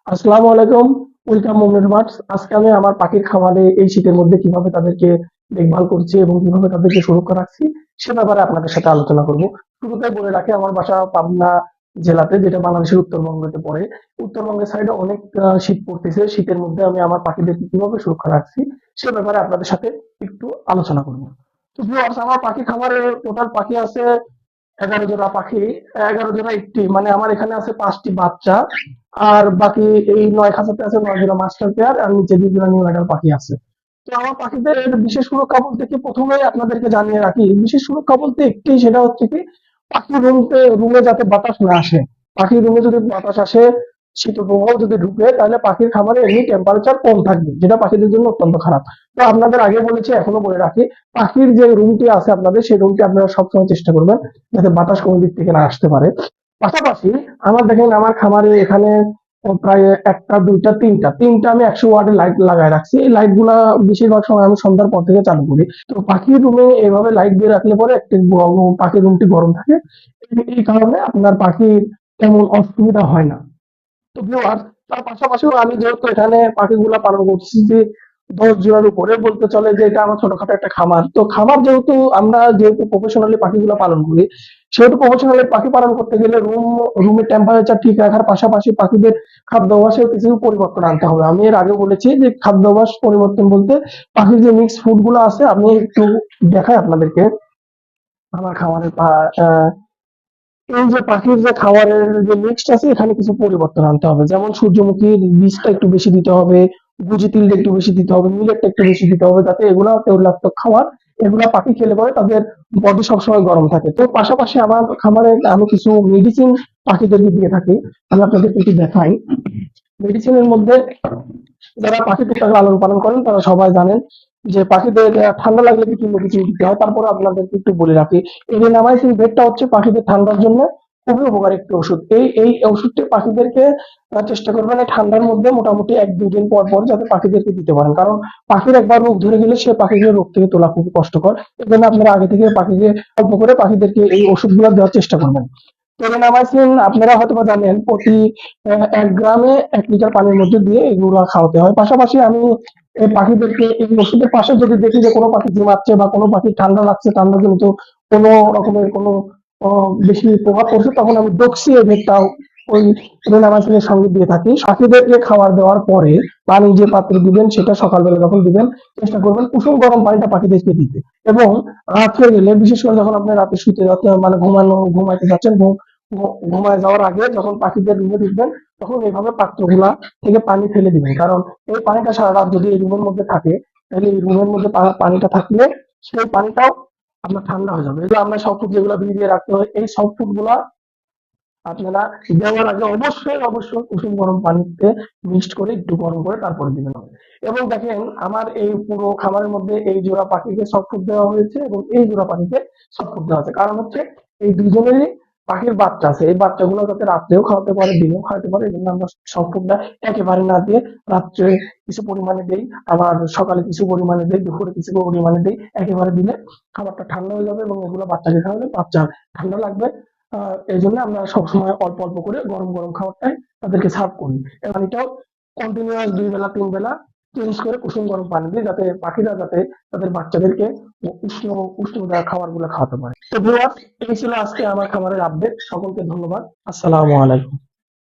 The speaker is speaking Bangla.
আসসালামু আলাইকুম। Welcome moment birds. আজকে আমি আমার পাখির খামারে এই শীতের মধ্যে কিভাবে তাদেরকে দেখভাল করছি এবং কিভাবে তাদেরকে সুরক্ষা রাখছি সে ব্যাপারে আপনাদের সাথে আলোচনা করব। শুরুতে বলে রাখি আমার বাসা পাবনা জেলাতে, যেটা বাংলাদেশের উত্তরবঙ্গতে পড়ে। উত্তরবঙ্গের সাইডে অনেক শীত পড়তেছে। শীতের মধ্যে আমি আমার পাখিদেরকে কিভাবে সুরক্ষা রাখছি সে ব্যাপারে আপনাদের সাথে একটু আলোচনা করব। তো ভিউয়ার্স, আমার পাখি খামারে টোটাল পাখি আছে 11 জোড়া পাখি। 11 জোড়া একটি মানে আমার এখানে আছে 5টি বাচ্চা। আর বাকি এই 9 খাঁচাতে আছে 9 জোড়া মাস্টার পেয়ার, আর নিচে 2 জোড়া নিউ অ্যাডাল্ট পাখি আছে। তো আমার পাখিদের বিশেষ সুরক্ষা বলতে কি, প্রথমেই আপনাদেরকে জানিয়ে রাখি, বিশেষ সুরক্ষা বলতে একটি, সেটা হচ্ছে কি, পাখির রুমে যাতে বাতাস না আসে। পাখির রুমে যদি বাতাস আসে, শীতল প্রবাহ যদি ঢুকে, তাহলে পাখির খামারে এমনি টেম্পারেচার কম থাকবে, যেটা পাখিদের জন্য অত্যন্ত খারাপ। তো আপনাদের আগে বলেছি, এখনো বলে রাখি, পাখির যে রুমটি আছে আপনাদের, সেই রুমটি আপনারা সবসময় চেষ্টা করবেন যাতে বাতাস কোনো দিক থেকে না আসতে পারে। পাশাপাশি আমার দেখেন, আমার খামারে এখানে প্রায় একটা, দুইটা, তিনটা আমি 100 ওয়াটের লাইট লাগায় রাখছি। এই লাইট গুলা বেশিরভাগ সময় আমি সন্ধ্যার পর থেকে চালু করি। তো পাখির রুমে এভাবে লাইট দিয়ে রাখলে পরে একটি পাখির রুমটি গরম থাকে। এই কারণে আপনার পাখির তেমন অসুবিধা হয় না। তো ভিউয়ার্স, তার পাশাপাশিও আমি যেহেতু এখানে পাখিগুলা পালন করছি যে 10 জোড়ার উপরে, বলতে চলে যে এটা আমার ছোটখাটো একটা খামার। তো খামার যেহেতু, আমরা যেহেতু প্রফেশনালি পাখিগুলা পালন করি, সেহেতু প্রফেশনালি পাখি পালন করতে গেলে রুমের টেম্পারেচার ঠিক রাখার পাশাপাশি পাখিদের খাদ্যাভ্যাসেও কিছু পরিবর্তন আনতে হবে। আমি এর আগে বলেছি যে খাদ্যাভ্যাস পরিবর্তন বলতে, পাখির যে মিক্স ফুড গুলো আছে, আমি একটু দেখাই আপনাদেরকে। আমার খামারের এই যে পাখির যে খাবারের যে মিক্সড আছে, এখানে কিছু পরিবর্তন আনতে হবে। যেমন সূর্যমুখীর বীজটা একটু বেশি দিতে হবে, গুজি তিলটা একটু বেশি দিতে হবে, মিলেটটা একটু বেশি দিতে হবে, যাতে এগুলা তৈলাক্ত খাবার, এগুলা পাখি খেলে পরে তাদের বডি সবসময় গরম থাকে। তো পাশাপাশি আমার খামারে আমি কিছু মেডিসিন পাখিদেরকে দিয়ে থাকি। আমি আপনাদেরকে একটু দেখাই। মেডিসিনের মধ্যে, যারা পাখি টুকটাক লালন পালন করেন তারা সবাই জানেন যে পাখিদের ঠান্ডা লাগলে কিছু মেডিসিন দিতে হয়। তারপরে আপনাদেরকে একটু বলে রাখি, এরিনামাইসিন ভেটটা হচ্ছে পাখিদের ঠান্ডার জন্য খুবই উপকারী একটি ওষুধ। এই ওষুধটি পাখিদেরকে চেষ্টা করবেন এই ঠান্ডার মধ্যে মোটামুটি 1-2 দিন পর পর যাতে পাখিদেরকে দিতে পারেন, কারণ পাখির একবার রোগ ধরে গেলে সে পাখিকে রোগ থেকে তোলা খুব কষ্টকর। এই জন্য আপনারা আগে থেকে পাখিকে অল্প করে পাখিদেরকে এই ওষুধগুলো দেওয়ার চেষ্টা করবেন। টেরেনামাইসিন আপনারা হয়তো বা জানেন, প্রতি 1 গ্রামে 1 লিটার পানির মধ্যে দিয়ে এগুলো খাওয়াতে হয়। পাশাপাশি আমি এই পাখিদেরকে এই ওষুধের পাশে যদি দেখি যে কোনো পাখি ঝিমাচ্ছে বা কোনো পাখি ঠান্ডা লাগছে, ঠান্ডা কিন্তু কোনো রকমের কোনো বেশি প্রভাব পড়ছে, তখন আমি ডক্সি এভেটটাও ওই টেরেনামাইসিনের সঙ্গে দিয়ে থাকি। পাখিদেরকে খাবার দেওয়ার পরে পানি যে পাত্রে দিবেন, সেটা সকালবেলা যখন দিবেন, চেষ্টা করবেন কুসুম গরম পানিটা পাখিদেরকে দিতে। এবং রাত হয়ে গেলে, বিশেষ করে যখন আপনি রাতে শুতে যাচ্ছেন, মানে ঘুমাইতে যাচ্ছেন, ঘুমায় যাওয়ার আগে যখন পাখিদের রুমে ঢুকবেন, তখন এইভাবে পাত্রগুলা থেকে পানি ফেলে দিবেন। কারণ এই পানিটা সারা রাত যদি এই রুমের মধ্যে থাকে, তাহলে এই রুমের মধ্যে পানিটা থাকলে সেই পানিটাও আপনার ঠান্ডা হয়ে যাবে। এই যে আমরা সফট ফুড যেগুলো ভিজিয়ে রাখতে হয়, এই সফট ফুড গুলা আপনারা দেওয়ার আগে অবশ্যই কুসুম গরম পানিতে মিক্সড করে একটু গরম করে তারপরে দিবেন। এবং দেখেন, আমার এই পুরো খামারের মধ্যে এই জোড়া পাখিকে সফট ফুড দেওয়া হয়েছে এবং এই জোড়া পাখিকে সফট ফুড দেওয়া হয়েছে, কারণ হচ্ছে এই দুজনেরই পাখির বাচ্চা আছে। এই বাচ্চাগুলো যাতে রাত্রেও খাওয়াতে পারে, দিনেও খাওয়াতে পারে, এই জন্য আমরা সফট ফুডটা একেবারে না দিয়ে রাত্রে কিছু পরিমাণে দেই, আবার সকালে কিছু পরিমাণে দেই, দুপুরে কিছু পরিমাণে দেই। একেবারে দিলে খাবারটা ঠান্ডা হয়ে যাবে এবং এগুলো বাচ্চাকে খাওয়ালে বাচ্চার ঠান্ডা লাগবে। এই জন্য আমরা সবসময় অল্প অল্প করে গরম গরম খাবারটাই তাদেরকে সার্ভ করি। এই পানিটাও কন্টিনিউয়াস 2 বেলা 3 বেলা চেঞ্জ করে কুসুম গরম পানি দিই, যাতে পাখিরা যাতে তাদের বাচ্চাদেরকে উষ্ণ উষ্ণ দেওয়া খাবার গুলো খাওয়াতে পারে। তো ভিউয়ার্স, এই ছিল আজকে আমার খামারের আপডেট। সকলকে ধন্যবাদ। আসসালামু আলাইকুম।